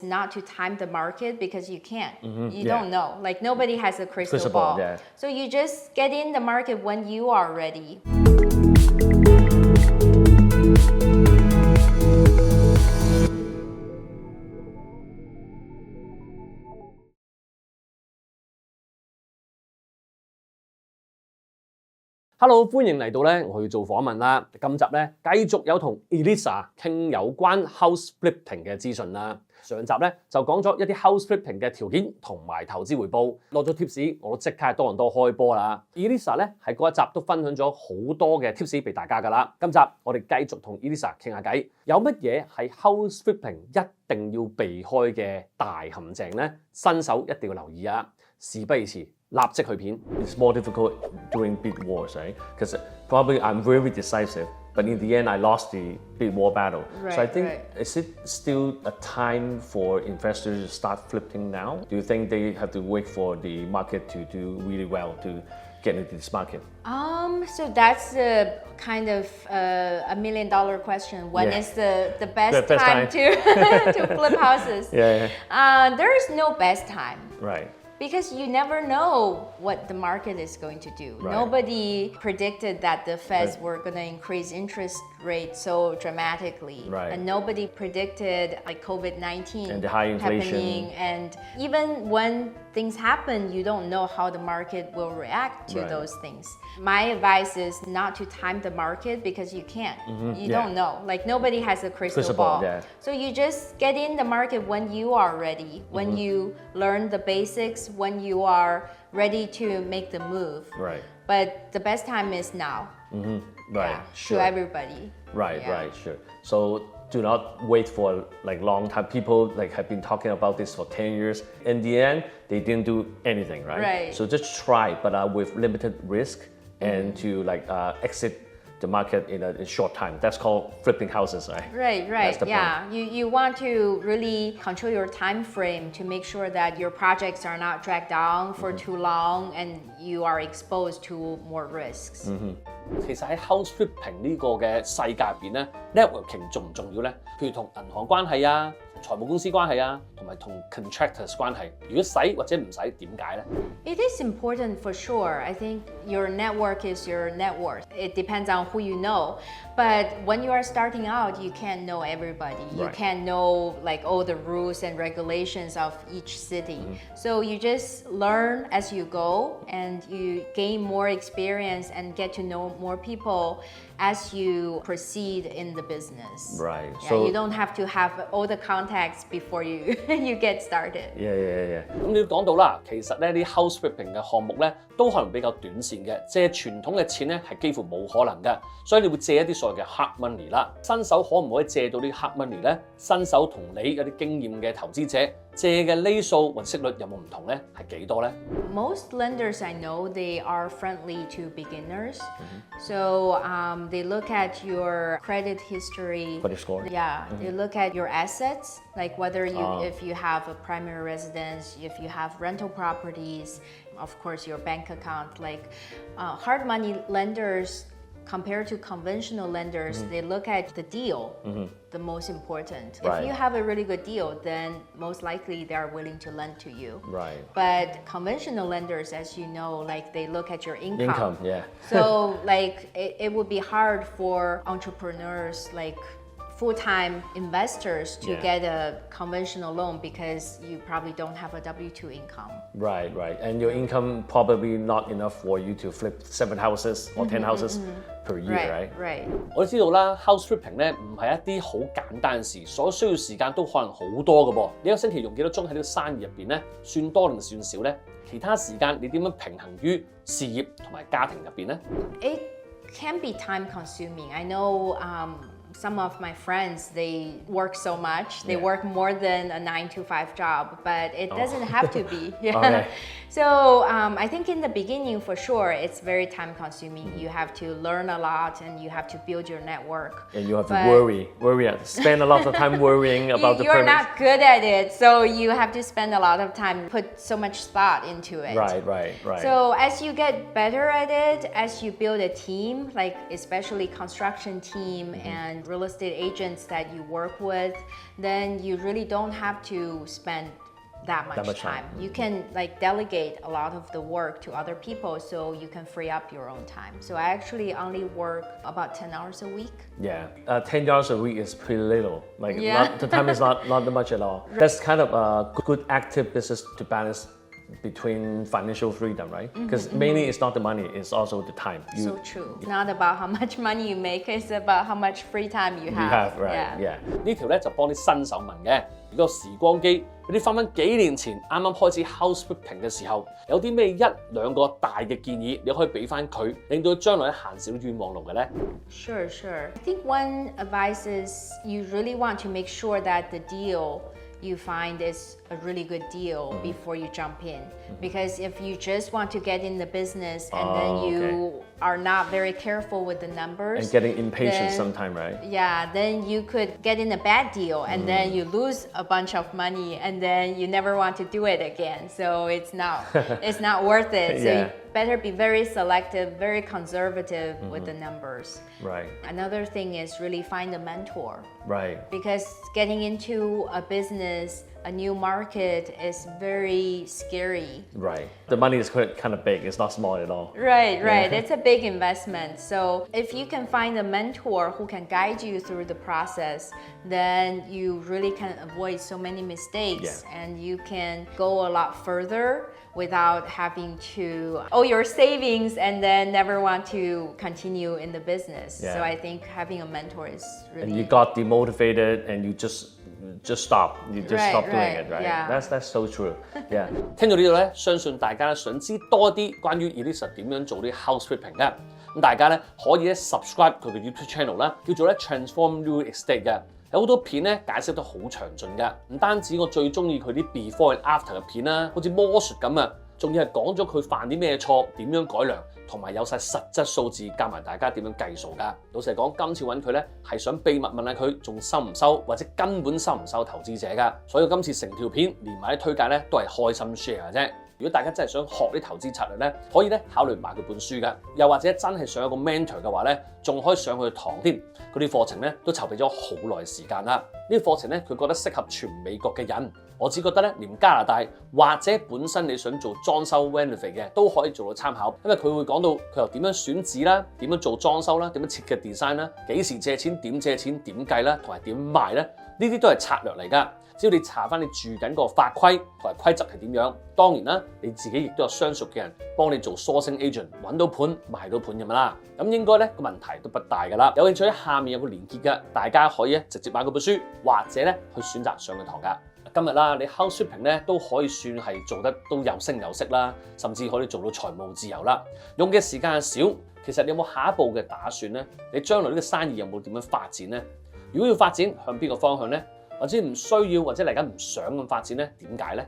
not to time the market because you can't. You don't know. Like nobody has a crystal ball. Yeah. So you just get in the market when you are ready. Hello， 歡迎嚟到我要做訪問啦。今集繼續有同 Elisa 傾有關 house flipping 嘅資訊啦。上集就講咗一啲 house flipping 嘅條件同埋投資回報，落咗 tips 我都即刻多倫多開波啦。Elisa 喺嗰一集都分享咗好多嘅 tips 俾大家噶啦。今集我哋繼續同 Elisa 傾下偈，有乜嘢係 house flipping 一定要避開嘅大陷阱呢？新手一定要留意啊！事不宜遲。立即去片。It's more difficult during bid wars, right? Because probably I'm very decisive, but in the end I lost the bid war battle. Right, so I think, is it still a time for investors to start flipping now? Do you think they have to wait for the market to do really well to get into this market? So that's a kind of $1 million question. When is the best time to flip houses? There is no best time. Right. Because you never know what the market is going to do. Right. Nobody predicted that the Feds were going to increase interest rates so dramatically. Right. And nobody predicted like COVID-19 and the high inflation. happening. And even when things happen, you don't know how the market will react to those things. My advice is not to time the market because you can't. You don't know. Like nobody has a crystal ball. So you just get in the market when you are ready, when you learn the basics, when you are ready to make the move. Right. But the best time is now. Right. Yeah, Sure. to everybody. Right. Right. Sure. So do not wait for like long time. People like have been talking about this for 10 years. In the end, they didn't do anything, right? Right. So just try, but with limited risk and to like exit the market in a short time. That's called flipping houses, right? Right. That's the Yeah. You want to really control your time frame to make sure that your projects are not dragged down for too long and you are exposed to more risks. 其實喺 house flipping 呢個嘅世界入邊networking 重唔重要呢？譬如同銀行關係啊、財務公司關係啊，同埋同 contractors 關係。如果使或者唔使，點解呢？ It is important for sure. I think your network is your net worth. It depends on who you know. But when you are starting out, you can't know everybody. You can't know like all the rules and regulations of each city. So you just learn as you go and you gain more experience and get to know more people as you proceed in the business. Right. Yeah, So you don't have to have all the contacts before you you get started. Yeah. 咁你都講到啦，其實啲 house flipping 嘅項目都可能比較短線嘅，借傳統嘅錢係幾乎冇可能嘅，所以你會借一啲所謂嘅 hard money 啦。新手可唔可以借到啲 hard money 呢？新手同你有啲經驗嘅投資者借嘅厘數或息率有冇唔同呢？係幾多呢？ Most lenders I know, they are friendly to beginners. So they look at your credit history. Credit score. Yeah, they look at your assets, like whether if you have a primary residence, if you have rental properties, of course your bank account. Like hard money lenders, compared to conventional lenders, they look at the deal, the most important. Right. If you have a really good deal, then most likely they are willing to lend to you. Right. But conventional lenders, as you know, like they look at your income. Income, yeah. So like it would be hard for entrepreneurs, like full-time investors to get a conventional loan because you probably don't have a W-2 income. Right. And your income probably not enough for you to flip 7 houses or 10 houses per year, right? 我都知道啦 ，house flipping 唔係一啲好簡單嘅事，所需要時間都可能好多嘅噃。你一個星期用幾多鐘喺呢個生意入邊算多定算少呢？其他時間你點樣平衡於事業同埋家庭入邊呢？ It can be time-consuming. I know some of my friends, they work so much. They work more than a 9-to-5 job, but it doesn't have to be. Okay. So I think in the beginning, for sure, it's very time-consuming. You have to learn a lot, and you have to build your network. And you have to worry, spend a lot of time worrying about the You're permits. not good at it, so you have to spend a lot of time, put so much thought into it. Right. So as you get better at it, as you build a team, like especially construction team and and real estate agents that you work with, then you really don't have to spend that much time. You can like delegate a lot of the work to other people so you can free up your own time. So I actually only work about 10 hours a week. Yeah, 10 hours a week is pretty little. Like the time is not much at all. That's kind of a good active business to balance between financial freedom, right? Because mainly it's not the money, it's also the time. So true. It's not about how much money you make, it's about how much free time you have. You have, right? Yeah. 呢條咧就幫啲新手問嘅。如果時光機俾你翻幾年前啱啱開始 house flipping 嘅時候，有啲咩1、2個大嘅建議，你可以俾翻佢，令到佢將來行少冤枉路嘅咧 Sure. I think one advice is you really want to make sure that the deal you find is a really good deal before you jump in. Because if you just want to get in the business and then you are not very careful with the numbers. And getting impatient sometimes, right? Yeah, then you could get in a bad deal and then you lose a bunch of money and then you never want to do it again. So it's not worth it. So you better be very selective, very conservative with the numbers. Right. Another thing is really find a mentor. Right. Because getting into a business, a new market is very scary. Right. The money is kind of big. It's not small at all. Right. It's a big investment. So if you can find a mentor who can guide you through the process, then you really can avoid so many mistakes and you can go a lot further without having to owe your savings and then never want to continue in the business. So I think having a mentor is really... And you got demotivated and you just stop. You just stop doing it, right? Yeah. That's so true. Yeah. 聽到呢度咧，相信大家想知多啲關於 Elisa 點樣做啲 house flipping 嘅。咁大家咧可以咧 subscribe 佢嘅 YouTube channel 啦，叫做咧 Transform Real Estate 嘅。有好多片咧解釋得好詳盡嘅，唔單止我最中意佢啲 before and after 嘅片啦，好似魔術咁啊，仲要係講咗佢犯啲咩錯，點樣改良，同埋有晒實質數字教埋大家點樣計數㗎。老實講，今次揾佢咧係想秘密問下佢仲收唔收，或者根本收唔收投資者㗎。所以今次成條片連埋啲推介咧都係開心 share 嘅啫。如果大家真係想學啲投資策略咧，可以咧考慮買佢本書㗎。又或者真係想有個 mentor 嘅話咧，仲可以上佢堂添。嗰啲課程咧都籌備咗好耐時間啦。呢啲課程咧佢覺得適合全美國嘅人。我只覺得咧，連加拿大或者本身你想做裝修 renovate 嘅都可以做到參考，因為佢會講到佢又點樣選址啦，點樣做裝修啦，點樣設計 design 啦，幾時借錢，點借錢，點計啦，同埋點賣咧，呢啲都係策略嚟㗎。只要你查翻你住緊個法規同埋規則係點樣，當然啦，你自己亦都有相熟嘅人幫你做 sourcing agent， 揾到盤賣到盤咁啦。咁應該咧個問題都不大㗎啦。有興趣喺下面有個連結㗎，大家可以咧直接買嗰本書，或者咧去選擇上佢堂㗎。今日啦，你 house flipping 咧都可以算係做得都有聲有色啦，甚至可以做到財務自由啦。用嘅時間少，其實你有冇下一步嘅打算咧？你將來呢個生意有冇點樣發展咧？如果要發展向邊個方向咧？或者唔需要或者嚟緊唔想咁發展咧？點解咧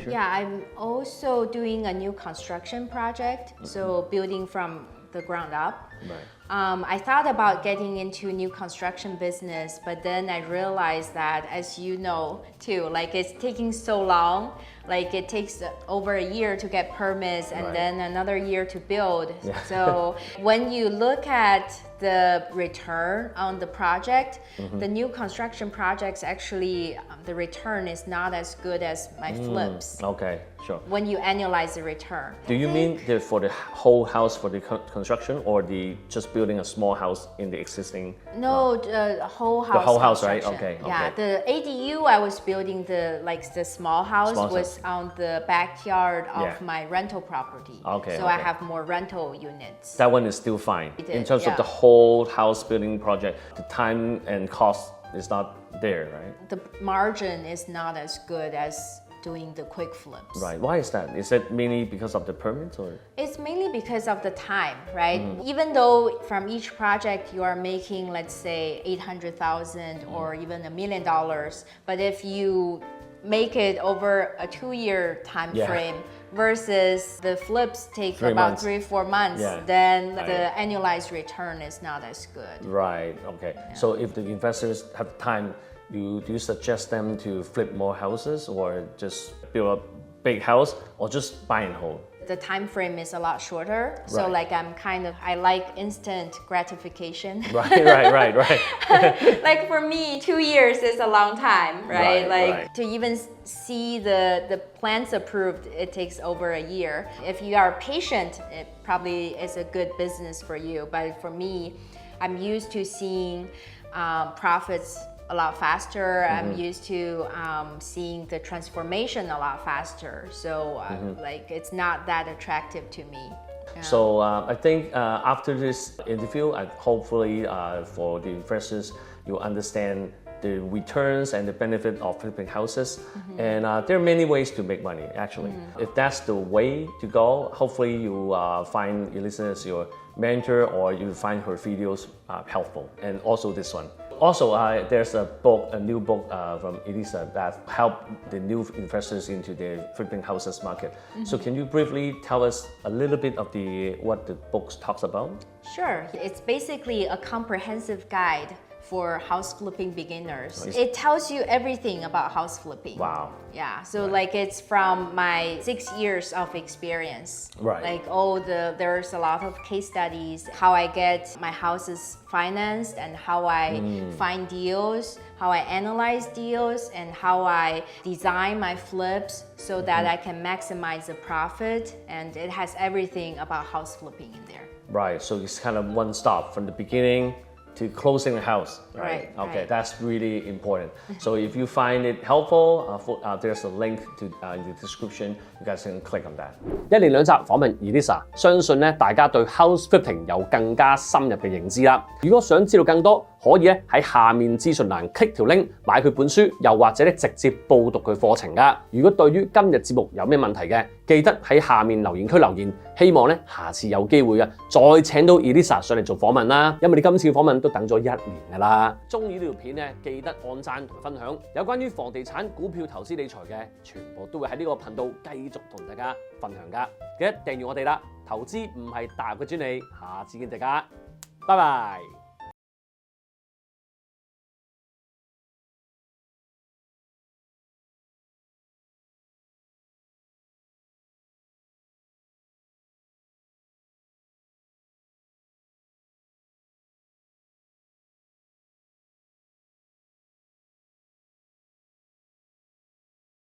Yeah, I'm also doing a new construction project, so building from the ground up. Right. I thought about getting into new construction business, but then I realized that, as you know too, like it's taking so long. Like it takes over a year to get permits and then another year to build. So when you look at the return on the project, the new construction projects actually, the return is not as good as my flips. Okay, sure. When you annualize the return. Do you mean for the whole house for the construction or just building a small house in the existing? No, the whole house. The whole house, right? construction. Okay. Yeah, the ADU I was building the small house was on the backyard of my rental property. Okay. So I have more rental units. That one is still fine. In terms of the yeah. whole house building project, the time and cost is not there, right? The margin is not as good as doing the quick flips. Right. Why is that? Is it mainly because of the permits or? It's mainly because of the time, right? Even though from each project you are making, let's say, $800,000 or even $1 million, but if you make it over a 2-year time frame versus the flips take about 3-4 months, then the annualized return is not as good. Right. Okay. Yeah. So if the investors have time, do you suggest them to flip more houses or just build a big house or just buy and hold? the time frame is a lot shorter. So like I like instant gratification. Right. Like for me, 2 years is a long time, right? To even see the plans approved, it takes over a year. If you are patient, it probably is a good business for you. But for me, I'm used to seeing profits a lot faster. I'm used to seeing the transformation a lot faster. So like it's not that attractive to me. Yeah. So I think after this interview, and hopefully for the investors, you understand the returns and the benefit of flipping houses. And there are many ways to make money, actually. If that's the way to go, hopefully you find Elisa as your mentor, or you find her videos helpful, and also this one. Also, there's a new book from Elisa that helped the new investors into the flipping houses market. So can you briefly tell us a little bit of what the book talks about? Sure. It's basically a comprehensive guide for house flipping beginners. It tells you everything about house flipping. Wow. Yeah, so like it's from my 6 years of experience. Right. Like there's a lot of case studies, how I get my houses financed and how I find deals, how I analyze deals, and how I design my flips so that I can maximize the profit. And it has everything about house flipping in there. Right, so it's kind of one stop from the beginning to closing the house, right? Okay, that's really important. So if you find it helpful, there's a link in the description. You guys can click on that. 一連兩集訪問 Elisa， 相信咧大家對 house flipping 有更加深入嘅認知啦。如果想知道更多，可以咧喺下面資訊欄 click 條 link 買佢本書，又或者咧直接報讀佢課程噶。如果對於今日節目有咩問題嘅，記得喺下面留言區留言。希望咧下次有機會再請到 Elisa 上嚟做訪問啦，因為你今次嘅訪問都等咗1年㗎啦。中意呢條片咧，記得按讚同分享。有關於房地產、股票投資理財嘅，全部都會喺呢個頻道繼續同大家分享㗎。記得訂閱我哋啦！投資唔係大學嘅專利，下次見大家，拜拜。